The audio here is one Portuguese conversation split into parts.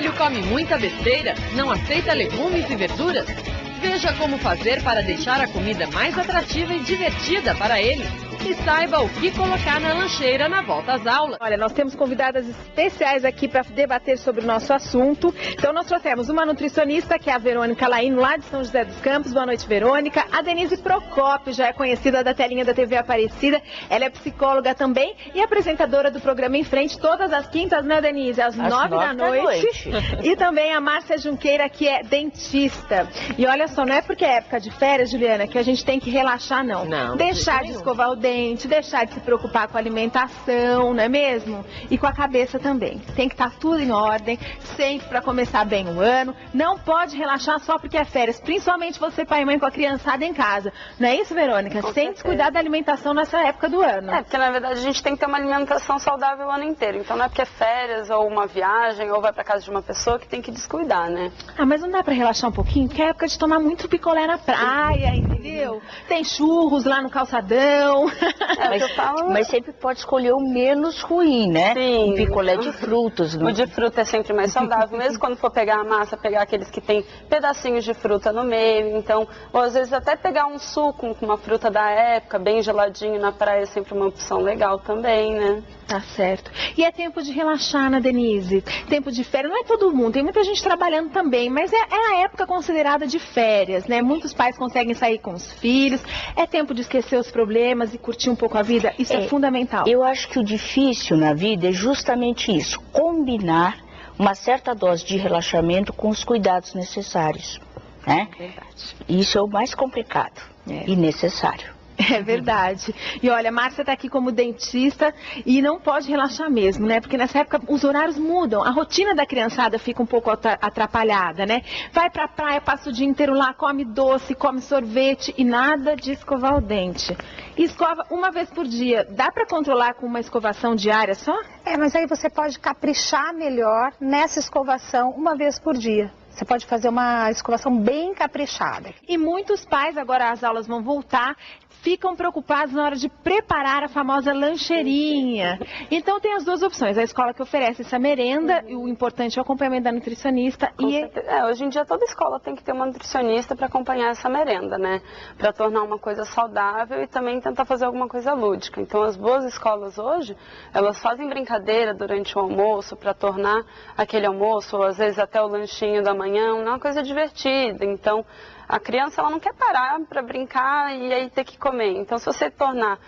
filho come muita besteira? Não aceita legumes e verduras? Veja como fazer para deixar a comida mais atrativa e divertida para ele. E saiba o que colocar na lancheira na volta às aulas. Olha, nós temos convidadas especiais aqui para debater sobre o nosso assunto. Então nós trouxemos uma nutricionista, que é a Verônica Laíno, lá de São José dos Campos. Boa noite, Verônica. A Denise Procópio, já é conhecida da telinha da TV Aparecida. Ela é psicóloga também e apresentadora do programa Em Frente, todas as quintas, né, Denise? Às 9 da noite. E também a Márcia Junqueira, que é dentista. E olha só, não é porque é época de férias, Juliana, que a gente tem que relaxar, não. Não. Deixar de escovar o dente, deixar de se preocupar com a alimentação, não é mesmo? E com a cabeça também. Tem que estar tudo em ordem, sempre para começar bem o ano. Não pode relaxar só porque é férias, principalmente você, pai e mãe, com a criançada em casa. Não é isso, Verônica? Sem descuidar da alimentação nessa época do ano. É, porque na verdade a gente tem que ter uma alimentação saudável o ano inteiro. Então não é porque é férias ou uma viagem ou vai para casa de uma pessoa que tem que descuidar, né? Ah, mas não dá para relaxar um pouquinho? Porque é época de tomar muito picolé na praia, entendeu? Tem churros lá no calçadão. Mas sempre pode escolher o menos ruim, né? Sim. Um picolé de frutas. O de fruta é sempre mais saudável, mesmo quando for pegar a massa, pegar aqueles que tem pedacinhos de fruta no meio. Então, ou às vezes até pegar um suco com uma fruta da época, bem geladinho na praia, é sempre uma opção legal também, né? Tá certo. E é tempo de relaxar, né, Denise? Tempo de férias, não é todo mundo, tem muita gente trabalhando também, mas é a época considerada de férias, né? Muitos pais conseguem sair com os filhos, é tempo de esquecer os problemas e curtir um pouco a vida, isso é fundamental. Eu acho que o difícil na vida é justamente isso, combinar uma certa dose de relaxamento com os cuidados necessários, né? Verdade. Isso é o mais complicado e necessário. É verdade. E olha, Márcia está aqui como dentista e não pode relaxar mesmo, né? Porque nessa época os horários mudam, a rotina da criançada fica um pouco atrapalhada, né? Vai pra praia, passa o dia inteiro lá, come doce, come sorvete e nada de escovar o dente. E escova uma vez por dia. Dá para controlar com uma escovação diária só? É, mas aí você pode caprichar melhor nessa escovação uma vez por dia. Você pode fazer uma escovação bem caprichada. E muitos pais, agora as aulas vão voltar, ficam preocupados na hora de preparar a famosa lancheirinha. Então tem as duas opções, a escola que oferece essa merenda, e o importante é o acompanhamento da nutricionista. Hoje em dia toda escola tem que ter uma nutricionista para acompanhar essa merenda, né? Para tornar uma coisa saudável e também tentar fazer alguma coisa lúdica. Então as boas escolas hoje, elas fazem brincadeira durante o almoço para tornar aquele almoço, ou às vezes até o lanchinho da manhã, uma coisa divertida. Então a criança ela não quer parar para brincar e aí ter que comer. Então se você tornar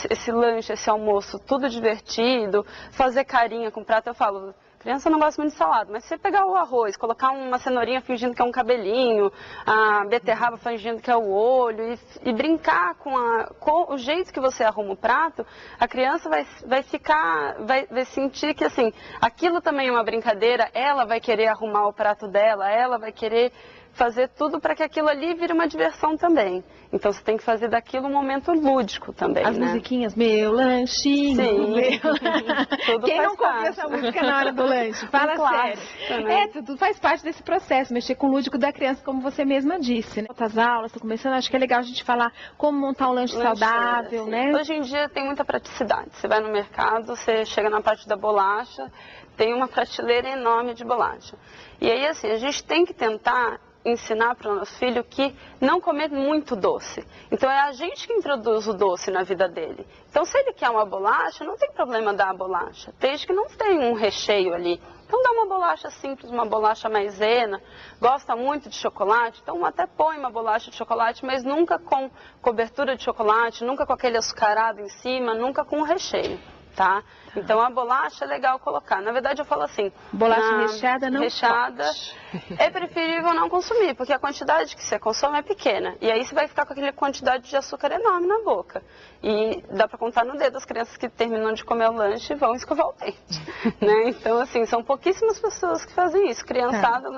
esse lanche, esse almoço tudo divertido, fazer carinha com o prato, eu falo, criança não gosta muito de salada, mas se você pegar o arroz, colocar uma cenourinha fingindo que é um cabelinho, a beterraba fingindo que é o olho e brincar com o jeito que você arruma o prato, a criança vai sentir que assim, aquilo também é uma brincadeira, ela vai querer arrumar o prato dela, ela vai querer fazer tudo para que aquilo ali vire uma diversão também. Então você tem que fazer daquilo um momento lúdico também, as né? musiquinhas, meu lanchinho, sim. Meu... Quem não comeu essa música na hora do lanche? Fala sério. Né? Tudo faz parte desse processo, mexer com o lúdico da criança, como você mesma disse, né? Outras aulas, tô começando, acho que é legal a gente falar como montar um lanche saudável, assim. né? Hoje em dia tem muita praticidade. Você vai no mercado, você chega na parte da bolacha, tem uma prateleira enorme de bolacha. E aí, assim, a gente tem que tentar ensinar para o nosso filho que não comer muito doce. Então é a gente que introduz o doce na vida dele. Então se ele quer uma bolacha, não tem problema dar a bolacha, desde que não tem um recheio ali. Então dá uma bolacha simples, uma bolacha maisena, gosta muito de chocolate, então até põe uma bolacha de chocolate, mas nunca com cobertura de chocolate, nunca com aquele açucarado em cima, nunca com recheio. Tá? Então a bolacha é legal colocar. Na verdade eu falo assim, bolacha recheada não pode. É preferível não consumir, porque a quantidade que você consome é pequena. E aí você vai ficar com aquela quantidade de açúcar enorme na boca. E dá pra contar no dedo as crianças que terminam de comer o lanche e vão escovar o dente. Né? Então assim, são pouquíssimas pessoas que fazem isso. Criançada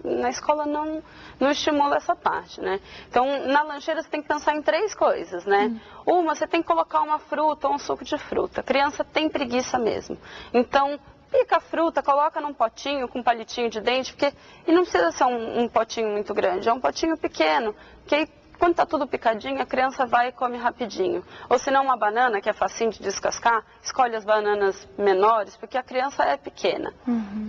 na escola não estimula essa parte, né? Então na lancheira você tem que pensar em 3 coisas, né? Uma, você tem que colocar uma fruta ou um suco de fruta. A criança tem preguiça mesmo. Então, pica a fruta, coloca num potinho com um palitinho de dente, e não precisa ser um potinho muito grande, é um potinho pequeno, que aí Quando está tudo picadinho, a criança vai e come rapidinho. Ou se não, uma banana, que é facinho de descascar, escolhe as bananas menores, porque a criança é pequena.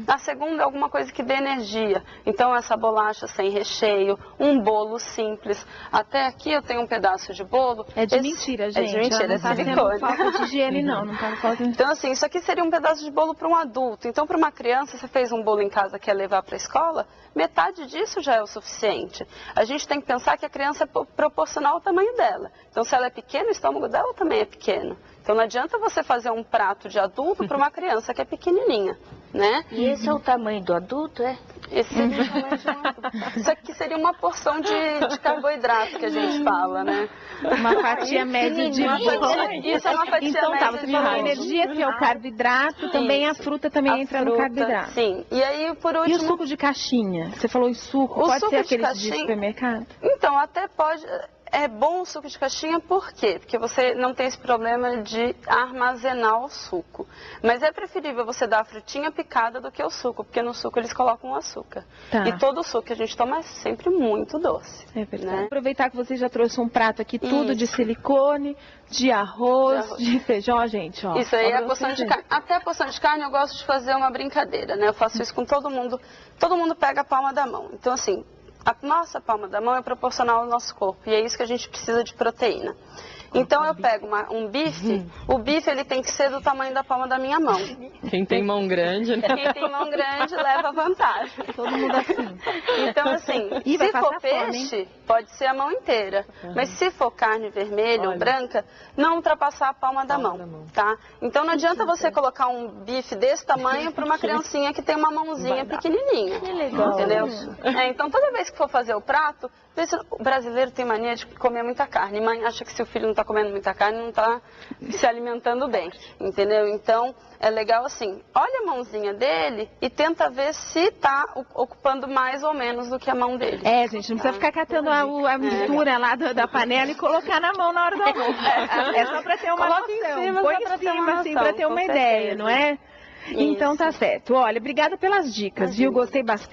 A segunda é alguma coisa que dê energia. Então, essa bolacha sem recheio, um bolo simples. Até aqui eu tenho um pedaço de bolo. É de mentira, gente. É de mentira, não tá sendo falta de higiene, não tá falta... Então, assim, isso aqui seria um pedaço de bolo para um adulto. Então, para uma criança, você fez um bolo em casa que quer levar para a escola, metade disso já é o suficiente. A gente tem que pensar que a criança é proporcional ao tamanho dela. Então, se ela é pequena, o estômago dela também é pequeno. Então, não adianta você fazer um prato de adulto para uma criança que é pequenininha, né? E esse é o tamanho do adulto, é? Esse seria o tamanho de um adulto. Isso aqui seria uma porção de carboidrato que a gente fala, né? Uma fatia média de bolo. Isso é uma fatia então, média você de falou bolo. energia, que é o carboidrato, também a fruta também entra no carboidrato. Sim. E aí, por último... E o suco de caixinha? Você falou em suco, pode ser aquele de supermercado? Então, até pode... É bom o suco de caixinha, por quê? Porque você não tem esse problema de armazenar o suco. Mas é preferível você dar a frutinha picada do que o suco, porque no suco eles colocam açúcar. Tá. E todo o suco que a gente toma é sempre muito doce. É verdade. Né? Aproveitar que você já trouxe um prato aqui, tudo de silicone, de arroz, de feijão, gente, ó. Isso aí é a porção de carne. Até a porção de carne eu gosto de fazer uma brincadeira, né? Eu faço isso com todo mundo. Todo mundo pega a palma da mão. Então, assim... A nossa palma da mão é proporcional ao nosso corpo e é isso que a gente precisa de proteína. Então eu pego um bife, o bife ele tem que ser do tamanho da palma da minha mão. Quem tem mão grande, né? Quem tem mão grande leva vantagem. Todo mundo assim. Então assim, se for peixe, pode ser a mão inteira. Mas se for carne vermelha ou branca, não ultrapassar a palma da mão, tá? Então não adianta você colocar um bife desse tamanho para uma criancinha que tem uma mãozinha pequenininha. Que legal. Entendeu? Então toda vez que for fazer o prato, o brasileiro tem mania de comer muita carne. Mãe acha que se o filho não está comendo muita carne, não está se alimentando bem, entendeu? Então, é legal assim, olha a mãozinha dele e tenta ver se está ocupando mais ou menos do que a mão dele. É, gente, não precisa ficar catando a mistura lá da panela e colocar na mão na hora do almoço. É só para ter uma noção. Põe em cima, assim, para ter uma ideia, não é? Então tá certo. Olha, obrigada pelas dicas, viu? Gostei bastante.